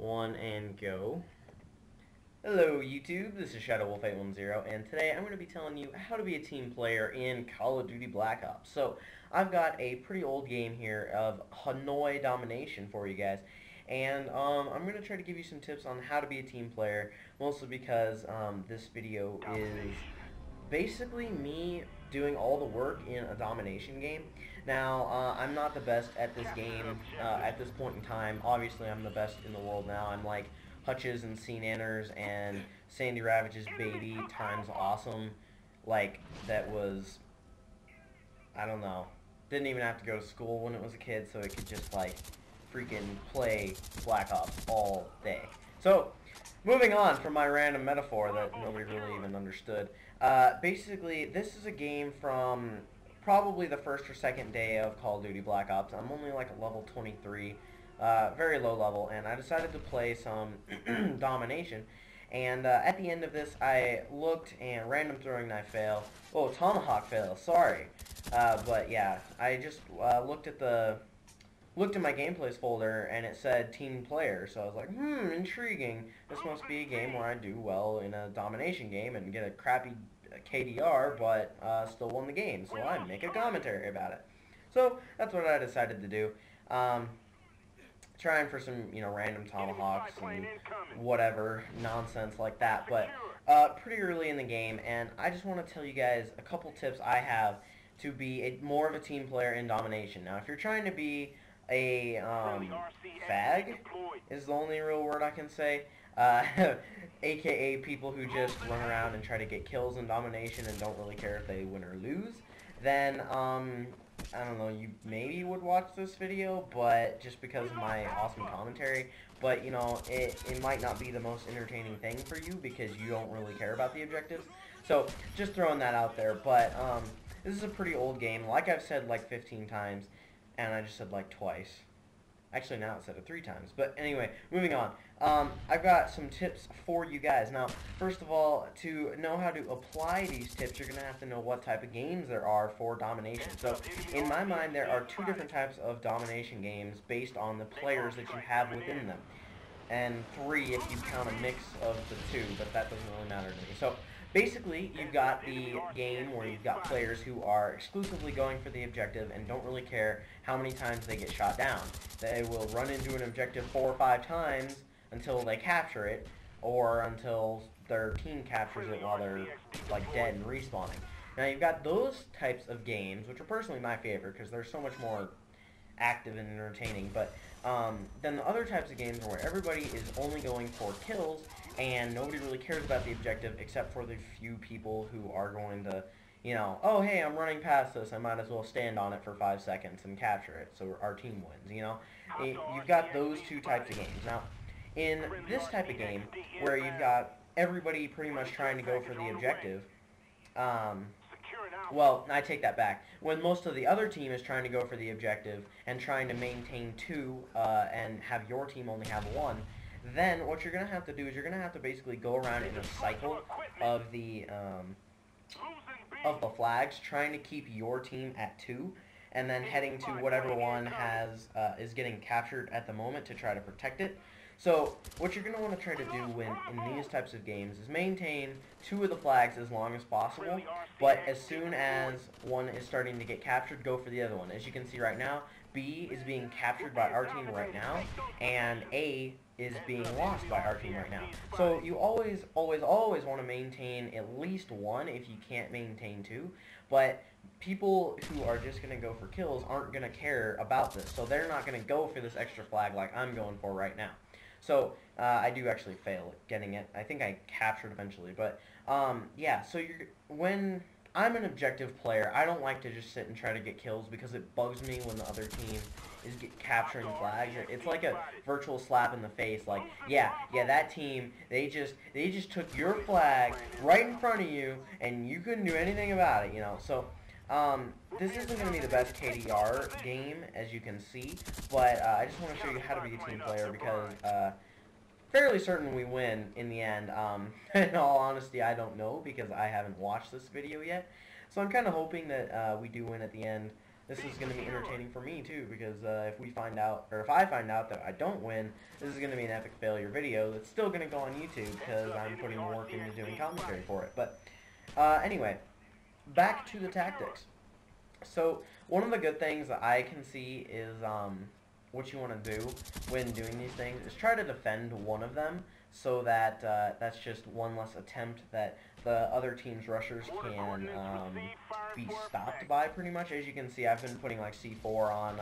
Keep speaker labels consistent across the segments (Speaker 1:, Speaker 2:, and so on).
Speaker 1: One and go. Hello YouTube, this is ShadowWolf810, and today I'm going to be telling you how to be a team player in Call of Duty Black Ops. So, I've got a pretty old game here of Hanoi Domination for you guys, and I'm going to try to give you some tips on how to be a team player, mostly because this video is basically me doing all the work in a domination game. Now, I'm not the best at this game at this point in time. Obviously, I'm the best in the world now. I'm like Hutch's and C. Nanners and Sandy Ravage's baby times awesome. Like, that was, I don't know, didn't even have to go to school when it was a kid, so it could just, like, freaking play Black Ops all day. So, moving on from my random metaphor that nobody really even understood, basically, this is a game from probably the first or second day of Call of Duty Black Ops. I'm only like level 23, very low level, and I decided to play some Domination. And at the end of this, I looked and random throwing knife fail. Oh, tomahawk fail. Sorry, but yeah, I just looked at my gameplays folder and it said team player, so I was like, intriguing. This must be a game where I do well in a domination game and get a crappy KDR, but still won the game, so I make a commentary about it. So that's what I decided to do. Trying for some, random tomahawks and whatever nonsense like that, but pretty early in the game, and I just want to tell you guys a couple tips I have to be more of a team player in domination. Now, if you're trying to be a fag is the only real word I can say, aka people who just run around and try to get kills in domination and don't really care if they win or lose, then I don't know, you maybe would watch this video, but just because of my awesome commentary, but it might not be the most entertaining thing for you because you don't really care about the objectives. So just throwing that out there. But this is a pretty old game, like I've said like 15 times, and I just said like twice. Actually, now it said it 3 times. But anyway, moving on. I've got some tips for you guys. Now, first of all, to know how to apply these tips, you're going to have to know what type of games there are for domination. So, in my mind, there are 2 different types of domination games based on the players that you have within them. And 3 if you count a mix of the 2, but that doesn't really matter to me. So, basically, you've got the game where you've got players who are exclusively going for the objective and don't really care how many times they get shot down. They will run into an objective 4 or 5 times until they capture it, or until their team captures it while they're like dead and respawning. Now, you've got those types of games, which are personally my favorite because they're so much more active and entertaining, but then the other types of games are where everybody is only going for kills and nobody really cares about the objective except for the few people who are going to, oh hey, I'm running past this, I might as well stand on it for 5 seconds and capture it so our team wins. You've got those 2 types of games. Now, in this type of game where you've got everybody pretty much trying to go for the objective, well, I take that back. When most of the other team is trying to go for the objective and trying to maintain 2 and have your team only have 1, then what you're going to have to do is you're going to have to basically go around in a cycle of the flags, trying to keep your team at 2, and then heading to whatever one has is getting captured at the moment to try to protect it. So what you're going to want to try to do in these types of games is maintain 2 of the flags as long as possible, but as soon as one is starting to get captured, go for the other one. As you can see right now, B is being captured by our team right now, and A is being lost by our team right now. So you always want to maintain at least 1 if you can't maintain 2, but people who are just going to go for kills aren't going to care about this, so they're not going to go for this extra flag like I'm going for right now. So, I do actually fail at getting it. I think I captured eventually, but, yeah, so when I'm an objective player, I don't like to just sit and try to get kills because it bugs me when the other team is capturing flags. It's like a virtual slap in the face, like, yeah, that team, they just took your flag right in front of you, and you couldn't do anything about it, so... this isn't going to be the best KDR game, as you can see, but I just want to show you how to be a team player because fairly certain we win in the end. In all honesty, I don't know because I haven't watched this video yet, so I'm kind of hoping that we do win at the end. this is going to be entertaining for me too, because if we find out, or if I find out that I don't win, this is going to be an epic failure video that's still going to go on YouTube because I'm putting work into doing commentary for it. But anyway, back to the tactics. So one of the good things that I can see is what you want to do when doing these things is try to defend one of them, so that that's just one less attempt that the other team's rushers can be stopped by, pretty much. As you can see, I've been putting like C4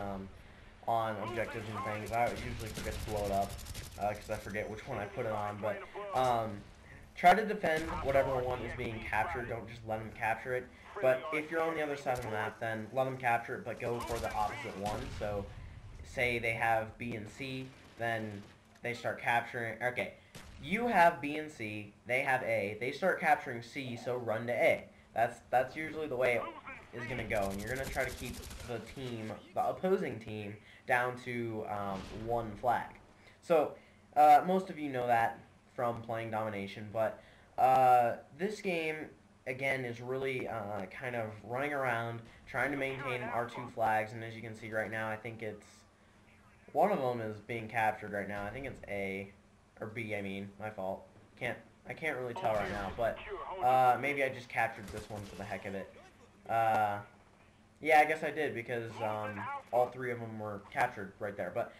Speaker 1: on objectives and things. I usually forget to blow it up because I forget which one I put it on, but try to defend whatever one is being captured. Don't just let them capture it. But if you're on the other side of the map, then let them capture it, but go for the opposite one. So say they have B and C, then they start capturing. Okay, you have B and C, they have A, they start capturing C, so run to A. That's usually the way it is going to go, and you're going to try to keep the opposing team, down to one flag. So most of you know that from playing Domination, but this game, again, is really kind of running around, trying to maintain our 2 flags, and as you can see right now, I think it's, one of them is being captured right now. I think it's A, or B, I mean, my fault. I can't really tell right now, but maybe I just captured this one for the heck of it. Yeah, I guess I did, because all 3 of them were captured right there. But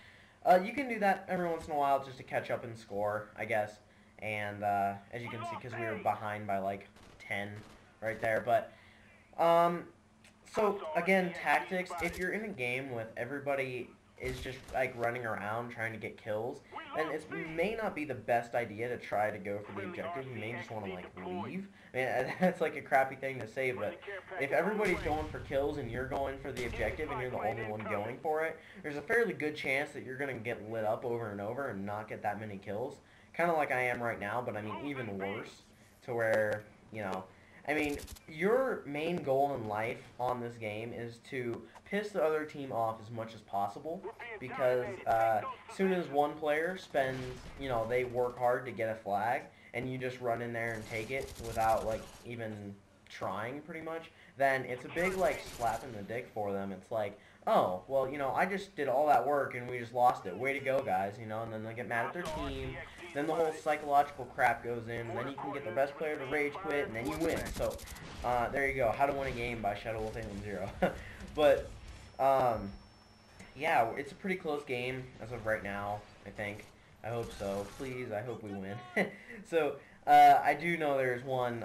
Speaker 1: you can do that every once in a while just to catch up and score, I guess. And as you can see, because we were behind by like 10 right there. But so again, tactics, if you're in a game with everybody is just like running around trying to get kills, then it may not be the best idea to try to go for the objective. You may just want to like leave. I mean, that's like a crappy thing to say, but if everybody's going for kills and you're going for the objective and you're the only one going for it, there's a fairly good chance that you're going to get lit up over and over and not get that many kills. Kind of like I am right now, but I mean even worse, to where, you know, I mean, your main goal in life on this game is to piss the other team off as much as possible, because as soon as one player spends, you know, they work hard to get a flag, and you just run in there and take it without, like, even trying, pretty much, then it's a big, like, slap in the dick for them. It's like, oh, well, you know, I just did all that work and we just lost it. Way to go, guys, you know, and then they get mad at their team. Then the whole psychological crap goes in, and then you can get the best player to rage quit, and then you win. So, there you go. How to Win a Game by Shadow Wolf 0. But, yeah, it's a pretty close game as of right now, I think. I hope so. Please, I hope we win. So, I do know there's one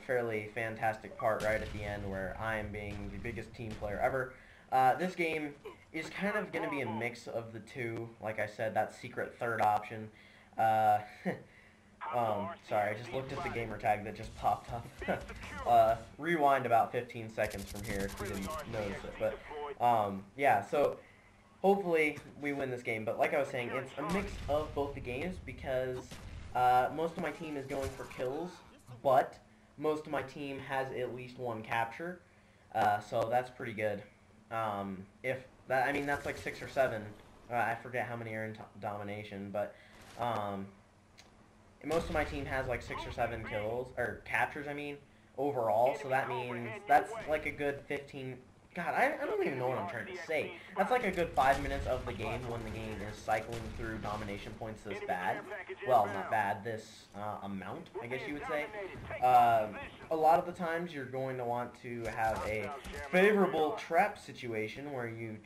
Speaker 1: fairly fantastic part right at the end where I am being the biggest team player ever. This game is kind of going to be a mix of the two. Like I said, that secret third option. Sorry, I just looked at the gamer tag that just popped up. Rewind about 15 seconds from here if you didn't notice it. But, yeah, so hopefully we win this game. But like I was saying, it's a mix of both the games, because most of my team is going for kills, but most of my team has at least one capture. So that's pretty good. If that, I mean, that's like 6 or 7. I forget how many are in Domination, but most of my team has like 6 or 7 kills, or captures, I mean, overall. So that means that's like a good 15. God, I don't even know what I'm trying to say. That's like a good 5 minutes of the game when the game is cycling through Domination points this bad. Well, not bad, this amount, I guess you would say. A lot of the times you're going to want to have a favorable trap situation where you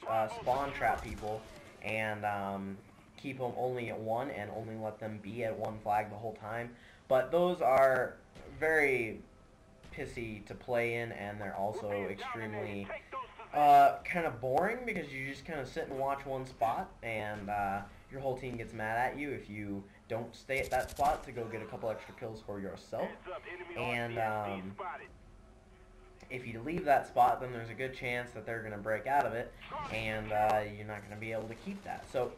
Speaker 1: spawn trap people and keep them only at 1 and only let them be at 1 flag the whole time. But those are very pissy to play in, and they're also extremely kind of boring, because you just kind of sit and watch one spot, and your whole team gets mad at you if you don't stay at that spot to go get a couple extra kills for yourself. And if you leave that spot, then there's a good chance that they're going to break out of it, and you're not going to be able to keep that. So,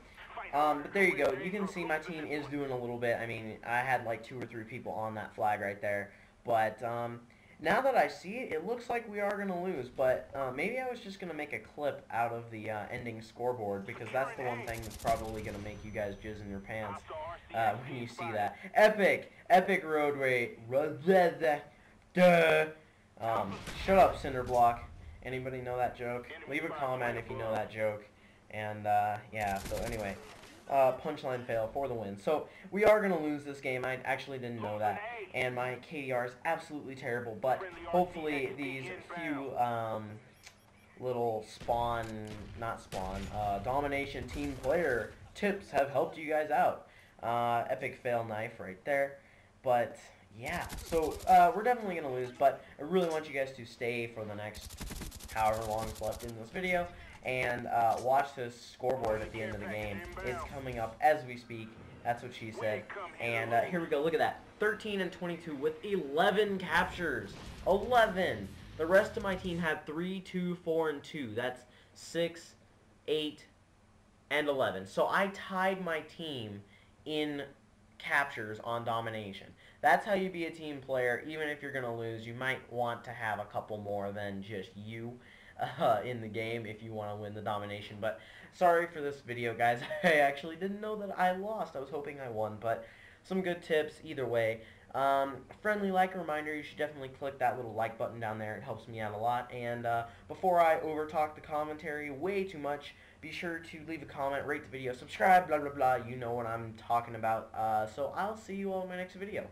Speaker 1: but there you go. You can see my team is doing a little bit. I mean, I had like 2 or 3 people on that flag right there. But now that I see it, it looks like we are going to lose. But maybe I was just going to make a clip out of the ending scoreboard, because that's the one thing that's probably going to make you guys jizz in your pants when you see that. Epic roadway. Shut up, Cinderblock. Anybody know that joke? Leave a comment if you know that joke. And, yeah, so anyway. Punchline fail for the win. So, we are going to lose this game. I actually didn't know that. And my KDR is absolutely terrible. But, hopefully, these few, little domination team player tips have helped you guys out. Epic fail knife right there. But, yeah, so we're definitely going to lose, but I really want you guys to stay for the next however long is left in this video, and watch this scoreboard at the end of the game. It's coming up as we speak. That's what she said. And here we go. Look at that. 13 and 22 with 11 captures. 11! The rest of my team had 3, 2, 4, and 2. That's 6, 8, and 11. So I tied my team in captures on domination. That's how you be a team player. Even if you're going to lose, you might want to have a couple more than just you in the game if you want to win the domination. But sorry for this video, guys. I actually didn't know that I lost. I was hoping I won, but some good tips either way. Friendly like reminder, you should definitely click that little like button down there. It helps me out a lot. And before I overtalk the commentary way too much, be sure to leave a comment, rate the video, subscribe, blah blah blah. You know what I'm talking about. So I'll see you all in my next video.